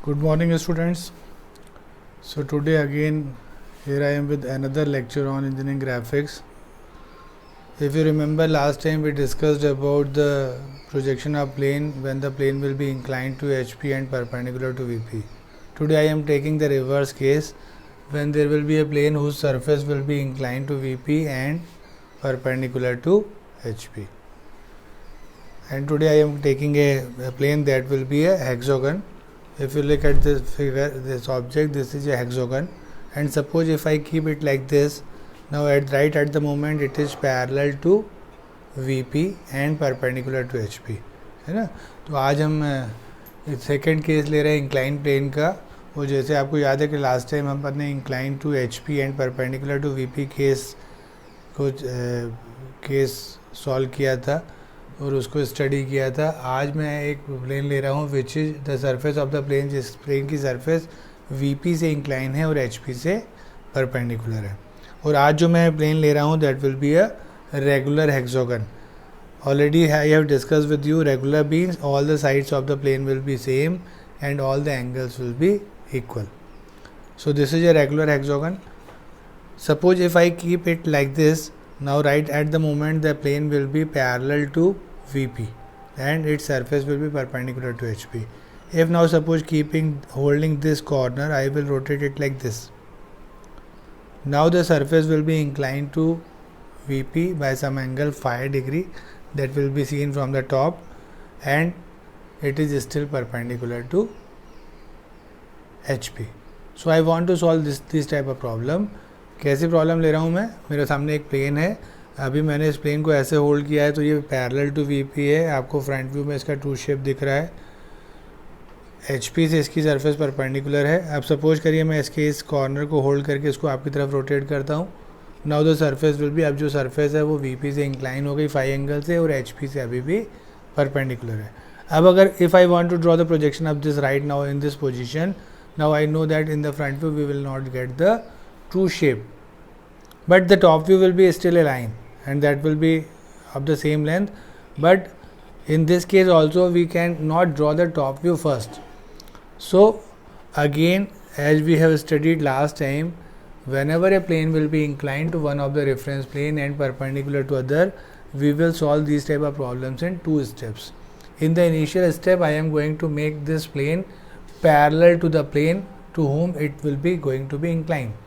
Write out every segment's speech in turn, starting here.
Good morning, students. So today again here I am with another lecture on engineering graphics. If you remember, last time we discussed about the projection of plane when the plane will be inclined to HP and perpendicular to VP. Today I am taking the reverse case when there will be a plane whose surface will be inclined to VP and perpendicular to HP. And today I am taking a plane that will be a hexagon. If you look at this figure, this object, this is a hexagon, and suppose if I keep it like this, now right at the moment it is parallel to VP and perpendicular to HP, है ना. तो आज हम second case ले रहे हैं incline plane का. वो जैसे आपको याद है कि लास्ट टाइम हम अपने incline to HP and perpendicular to VP case solve किया था और उसको स्टडी किया था. आज मैं एक प्लेन ले रहा हूँ which is the surface of the plane, जिस प्लेन की सरफेस VP से इंक्लाइन है और HP से परपेंडिकुलर है. और आज जो मैं प्लेन ले रहा हूँ that will be a regular hexagon. Already I have discuss with you regular means all the sides of the plane will be same and all the angles will be equal. So this is a regular hexagon. Suppose if I keep it like this, now right at the moment the plane will be parallel to VP and its surface will be perpendicular to HP. If now suppose holding this corner, I will rotate it like this. Now the surface will be inclined to VP by some angle phi degree that will be seen from the top, and it is still perpendicular to HP. So I want to solve this type of problem. कैसी problem ले रहा हूँ मैं? मेरे सामने एक plane है. अभी मैंने इस प्लेन को ऐसे होल्ड किया है तो ये पैरेलल टू VP है. आपको फ्रंट व्यू में इसका ट्रू शेप दिख रहा है. HP से इसकी सरफेस परपेंडिकुलर है. अब सपोज करिए मैं इसके इस कॉर्नर को होल्ड करके इसको आपकी तरफ रोटेट करता हूँ. Now the surface will be, अब जो सरफेस है वो VP से इंक्लाइन हो गई फाई एंगल से और HP से अभी भी परपेंडिकुलर है. अब अगर if I want to draw the projection of this right now in this position, now I know that in the front view we will not get the true shape, but the top view will be still a line and that will be of the same length. But in this case also we can not draw the top view first. So again, as we have studied last time, whenever a plane will be inclined to one of the reference plane and perpendicular to other, we will solve these type of problems in two steps. In the initial step, I am going to make this plane parallel to the plane to whom it will be going to be inclined.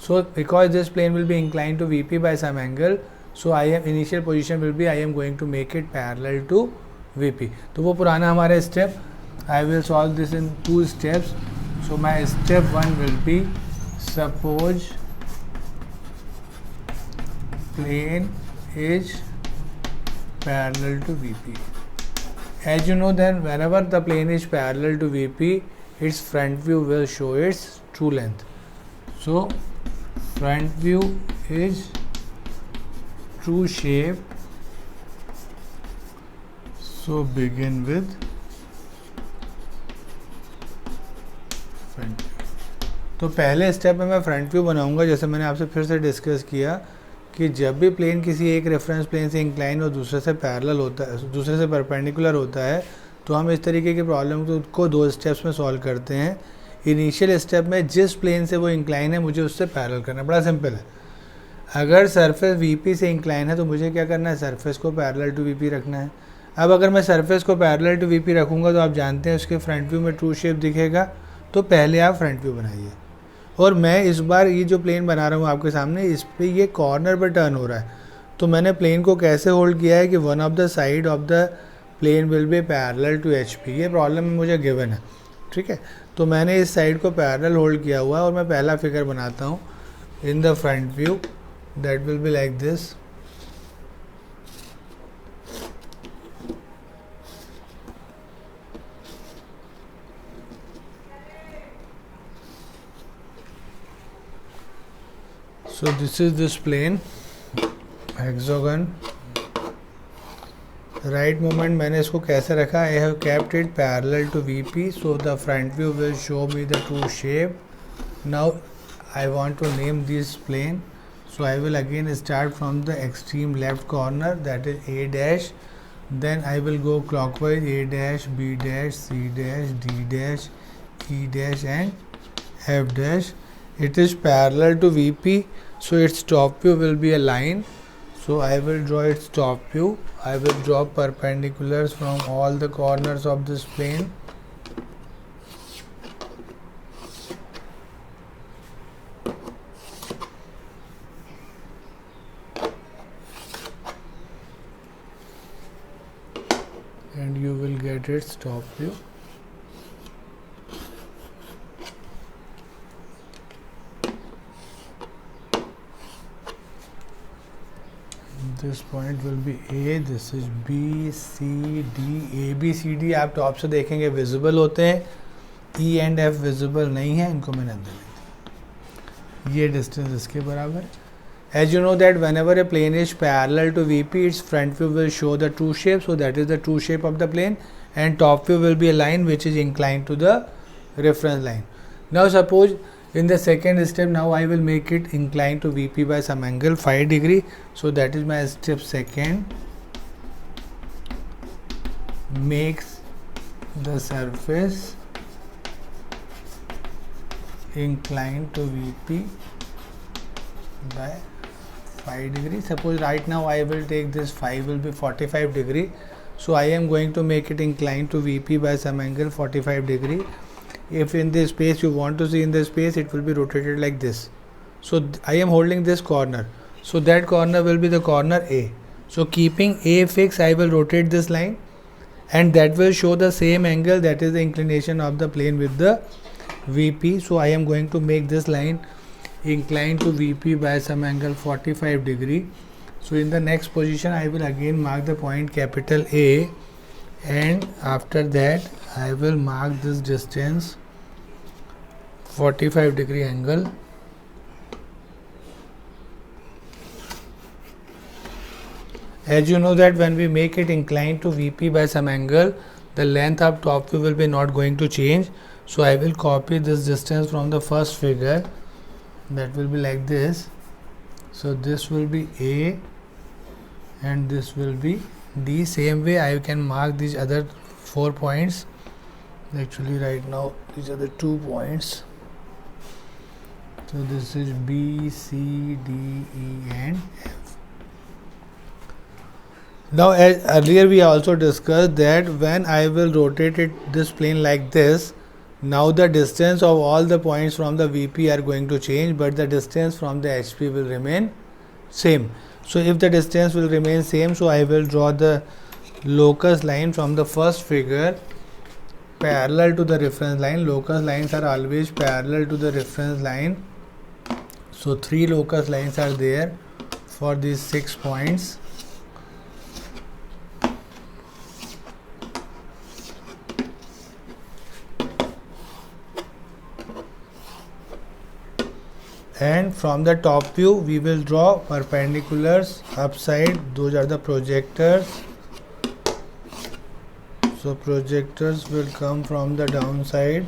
So because this plane will be inclined to VP by some angle, so I am initial position will be I am going to make it parallel to VP. तो वो पुराना हमारा step. I will solve this in two steps. So my step 1 will be, suppose plane is parallel to VP. As you know, then whenever the plane is parallel to VP, its front view will show its true length. So front view is true shape. So begin with front view. तो पहले step में मैं front view बनाऊंगा. जैसे मैंने आपसे फिर से डिस्कस किया कि जब भी प्लेन किसी एक रेफरेंस प्लेन से इंक्लाइन और दूसरे से पैरेलल होता है, दूसरे से परपेंडिकुलर होता है, तो हम इस तरीके की प्रॉब्लम को दो स्टेप्स में सॉल्व करते हैं. इनिशियल स्टेप में जिस प्लेन से वो इंक्लाइन है मुझे उससे पैरेलल करना. बड़ा सिंपल है. अगर सरफेस VP से इंक्लाइन है तो मुझे क्या करना है, सरफेस को पैरेलल टू VP रखना है. अब अगर मैं सरफेस को पैरेलल टू VP रखूँगा तो आप जानते हैं उसके फ्रंट व्यू में ट्रू शेप दिखेगा. तो पहले आप फ्रंट व्यू बनाइए. और मैं इस बार ये जो प्लेन बना रहा हूँ आपके सामने, इस पर ये कॉर्नर पर टर्न हो रहा है. तो मैंने प्लेन को कैसे होल्ड किया है कि one of the side of the plane will be parallel to HP. ये प्रॉब्लम में मुझे गिवन है. ठीक है. तो मैंने इस साइड को पैरेलल होल्ड किया हुआ है और मैं पहला फिगर बनाता हूँ in the front view. That will be like this. So this is this plane hexagon. Right moment मैंने इसको कैसे रखा, I have kept it parallel to VP, so the front view will show me the true shape. Now I want to name this plane, so I will again start from the extreme left corner that is A dash. Then I will go clockwise A dash, B dash, C dash, D dash, E dash and F dash. It is parallel to VP, so its top view will be a line. So I will draw its top view. I will draw perpendiculars from all the corners of this plane. And you will get its top view. This point will be A, this is B, C, D, A, B, C, D आप top से देखेंगे visible होते हैं, E and F visible नहीं है, इनको मैंने अंदर लिख दिया। ये डिस्टेंस इसके बराबर है। As you know that whenever a plane is parallel to VP, its front view will show the true shape, so that is the true shape of the plane, and top view will be a line which is inclined to the reference line. Now suppose in the second step, now I will make it inclined to VP by some angle 5 degree. So that is my step second. Makes the surface inclined to VP by 5 degree. Suppose right now I will take this 5 will be 45 degree. So I am going to make it inclined to VP by some angle 45 degree. If in this space you want to see in this space, it will be rotated like this. So I am holding this corner. So that corner will be the corner A. So keeping A fixed, I will rotate this line, and that will show the same angle, that is the inclination of the plane with the VP. So I am going to make this line inclined to VP by some angle 45 degree. So in the next position, I will again mark the point capital A, and after that I will mark this distance 45 degree angle. As you know that when we make it inclined to VP by some angle, the length of top view will be not going to change. So I will copy this distance from the first figure, that will be like this. So this will be A and this will be D. Same way I can mark these other 4 points. Actually right now these are the 2 points. So this is B, C, D, E and F. Now as earlier we also discussed that when I will rotate this plane like this, now the distance of all the points from the VP are going to change, but the distance from the HP will remain same. So if the distance will remain same, so I will draw the locus line from the first figure parallel to the reference line. Locus lines are always parallel to the reference line. So 3 locus lines are there for these 6 points. And from the top view we will draw perpendiculars upside, those are the projectors. So projectors will come from the downside.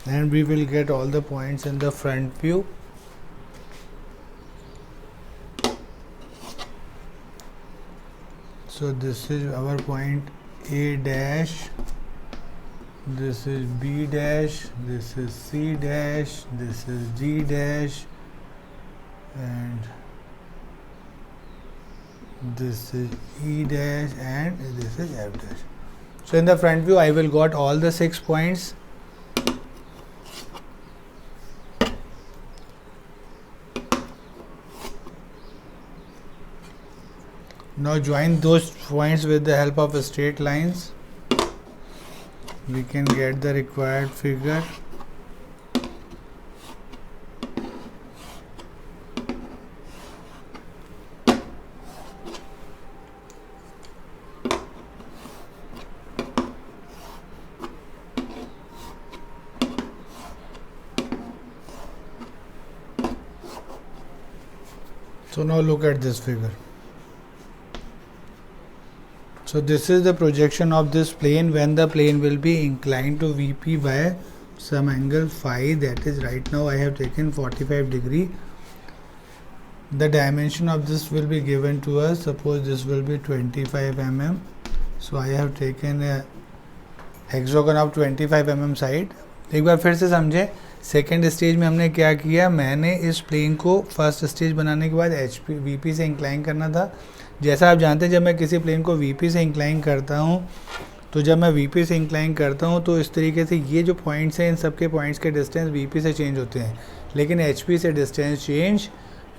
And we will get all the points in the front view. So this is our point A dash, this is B dash, this is C dash, this is D dash, and this is E dash, and this is F dash. So in the front view I will got all the 6 points. Now join those points with the help of straight lines. We can get the required figure. So now look at this figure. So this is the projection of this plane when the plane will be inclined to VP by some angle phi, that is right now I have taken 45 degree. the dimension of this will be given to us. Suppose this will be 25 mm. So I have taken a hexagon of 25 mm side. एक बार फिर से समझे, second stage में हमने क्या किया, मैंने इस प्लेन को फर्स्ट स्टेज बनाने के बाद HP VP से इंक्लाइन करना था. जैसा आप जानते हैं जब मैं किसी प्लेन को VP से इंक्लाइन करता हूँ, तो जब मैं VP से इंक्लाइन करता हूँ तो इस तरीके से ये जो पॉइंट्स हैं इन सब के पॉइंट्स के डिस्टेंस VP से चेंज होते हैं, लेकिन HP से डिस्टेंस चेंज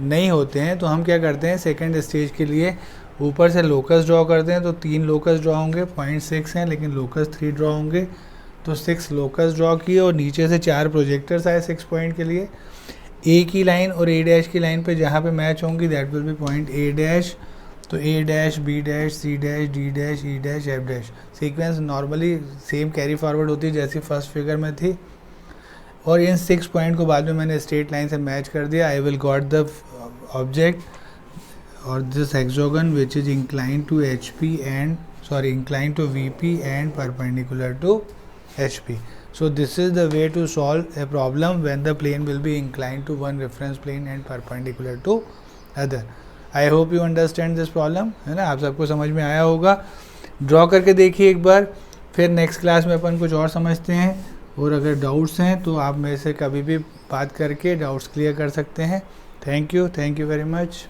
नहीं होते हैं. तो हम क्या करते हैं, सेकंड स्टेज के लिए ऊपर से लोकस ड्रॉ करते हैं. तो 3 लोकस ड्रॉ होंगे, 0.6 हैं लेकिन लोकस 3 ड्रॉ होंगे. तो 6 लोकस ड्रॉ किए और नीचे से 4 प्रोजेक्टर्स आए 6 पॉइंट के लिए. A की लाइन और A डैश की लाइन पे जहाँ पे मैच होंगी that will B point A dash. तो A dash, B dash, C dash, D dash, E dash, F dash. Sequence normally same carry forward होती है जैसी फर्स्ट फिगर में थी. और इन 6 पॉइंट को बाद में मैंने स्ट्रेट लाइन से मैच कर दिया. I will got the object और this hexagon which is inclined to HP and inclined to VP and perpendicular to HP. So this is the way to solve a problem when the plane will be inclined to one reference plane and perpendicular to other. I hope you understand this problem, है ना, आप सबको समझ में आया होगा. Draw करके देखिए एक बार, फिर नेक्स्ट क्लास में अपन कुछ और समझते हैं. और अगर डाउट्स हैं तो आप मेरे से कभी भी बात करके डाउट्स क्लियर कर सकते हैं. Thank you very much.